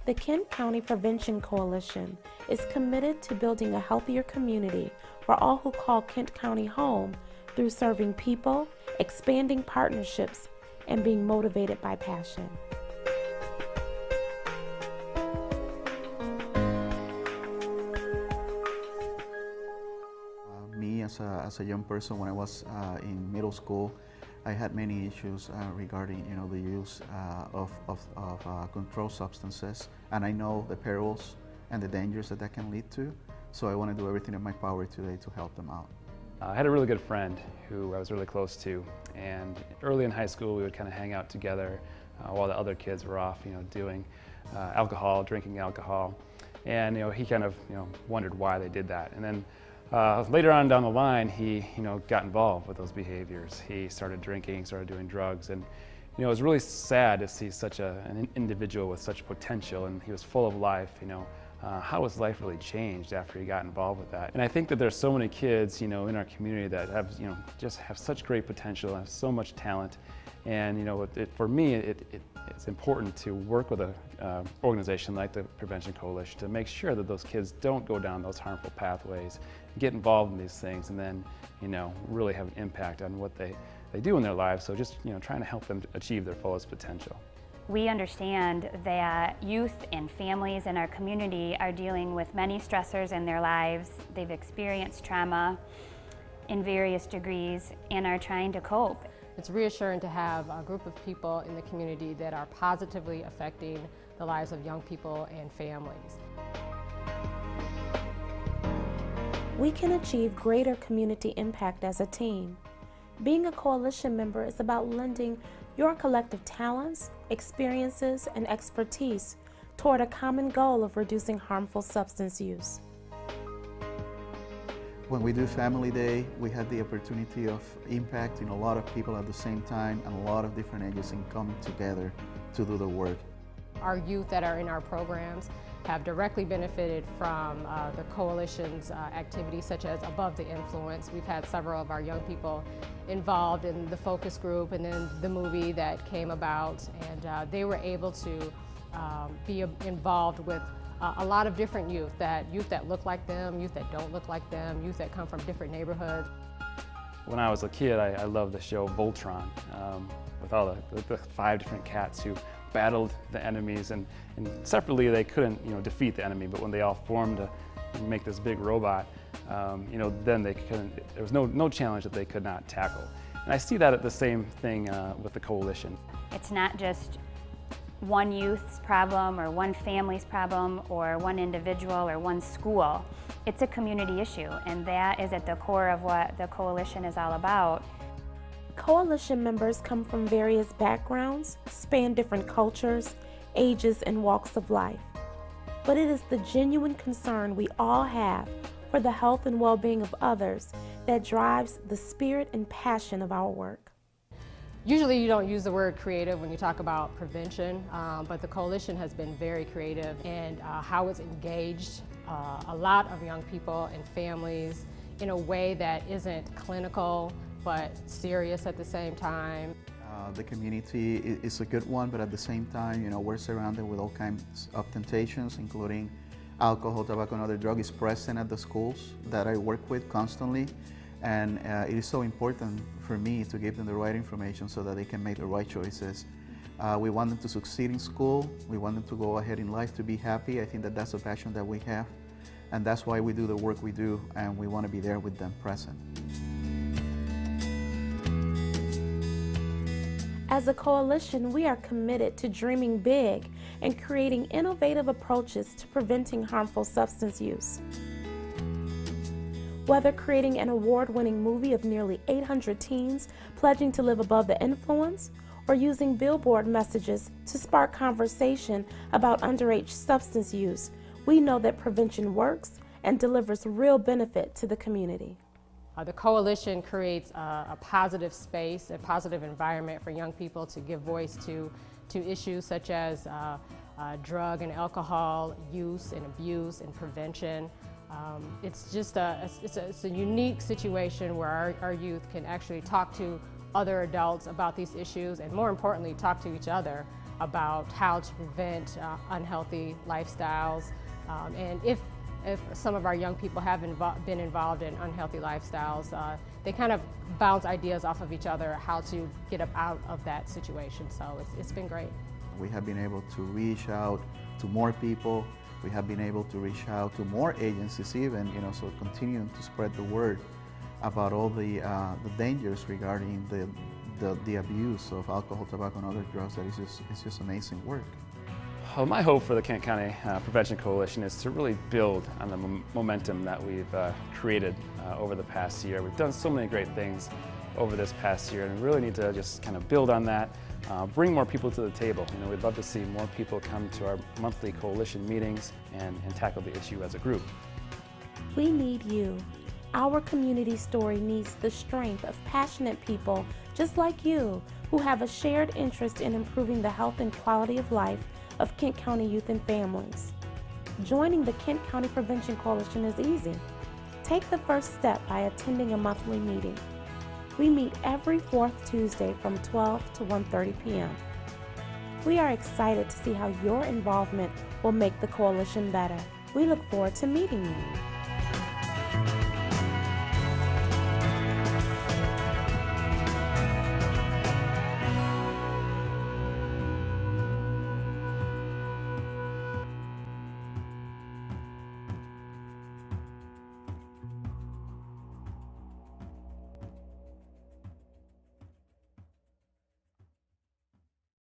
The Kent County Prevention Coalition is committed to building a healthier community for all who call Kent County home through serving people, expanding partnerships, and being motivated by passion. Me as a young person, when I was in middle school, I had many issues regarding the use of controlled substances, and I know the perils and the dangers that can lead to. So I want to do everything in my power today to help them out. I had a really good friend who I was really close to, and early in high school we would kind of hang out together while the other kids were off, doing alcohol, drinking alcohol, and he kind of wondered why they did that. And then later on down the line, he got involved with those behaviors. He started drinking, started doing drugs, and it was really sad to see such an individual with such potential, and he was full of life. How his life really changed after he got involved with that. And I think that there's so many kids, in our community that have, just have such great potential and have so much talent. And for me, it's important to work with an organization like the Prevention Coalition to make sure that those kids don't go down those harmful pathways, get involved in these things, and then really have an impact on what they do in their lives. So just trying to help them achieve their fullest potential. We understand that youth and families in our community are dealing with many stressors in their lives. They've experienced trauma in various degrees and are trying to cope. It's reassuring to have a group of people in the community that are positively affecting the lives of young people and families. We can achieve greater community impact as a team. Being a coalition member is about lending your collective talents, experiences, and expertise toward a common goal of reducing harmful substance use. When we do Family Day, we had the opportunity of impacting a lot of people at the same time and a lot of different agencies coming together to do the work. Our youth that are in our programs have directly benefited from the coalition's activities such as Above the Influence. We've had several of our young people involved in the focus group and then the movie that came about, and they were able to be involved with a lot of different youth that look like them, youth that don't look like them, youth that come from different neighborhoods. When I was a kid, I loved the show Voltron, with all the 5 different cats who battled the enemies, and separately they couldn't defeat the enemy, but when they all formed to make this big robot, then they couldn't, there was no challenge that they could not tackle. And I see that at the same thing with the coalition. It's not just one youth's problem or one family's problem or one individual or one school. It's a community issue, and that is at the core of what the coalition is all about. Coalition members come from various backgrounds, span different cultures, ages, and walks of life. But it is the genuine concern we all have for the health and well-being of others that drives the spirit and passion of our work. Usually you don't use the word creative when you talk about prevention, but the coalition has been very creative in how it's engaged a lot of young people and families in a way that isn't clinical but serious at the same time. The community is a good one, but at the same time, we're surrounded with all kinds of temptations, including alcohol, tobacco, and other drugs present at the schools that I work with constantly. And it is so important for me to give them the right information so that they can make the right choices. We want them to succeed in school. We want them to go ahead in life to be happy. I think that that's a passion that we have. And that's why we do the work we do, and we want to be there with them present. As a coalition, we are committed to dreaming big and creating innovative approaches to preventing harmful substance use. Whether creating an award-winning movie of nearly 800 teens pledging to live above the influence, or using billboard messages to spark conversation about underage substance use, we know that prevention works and delivers real benefit to the community. The coalition creates a positive space, a positive environment for young people to give voice to issues such as drug and alcohol use and abuse and prevention. It's just it's a unique situation where our youth can actually talk to other adults about these issues, and more importantly, talk to each other about how to prevent unhealthy lifestyles. And if some of our young people have been involved in unhealthy lifestyles, they kind of bounce ideas off of each other how to get up out of that situation. So it's been great. We have been able to reach out to more people. We have been able to reach out to more agencies even, so continuing to spread the word about all the dangers regarding the abuse of alcohol, tobacco, and other drugs. That is just amazing work. Well, my hope for the Kent County Prevention Coalition is to really build on the momentum that we've created over the past year. We've done so many great things over this past year, and we really need to just kind of build on that, bring more people to the table. We'd love to see more people come to our monthly coalition meetings and tackle the issue as a group. We need you. Our community story needs the strength of passionate people just like you who have a shared interest in improving the health and quality of life of Kent County youth and families. Joining the Kent County Prevention Coalition is easy. Take the first step by attending a monthly meeting. We meet every fourth Tuesday from 12 to 1:30 p.m. We are excited to see how your involvement will make the coalition better. We look forward to meeting you.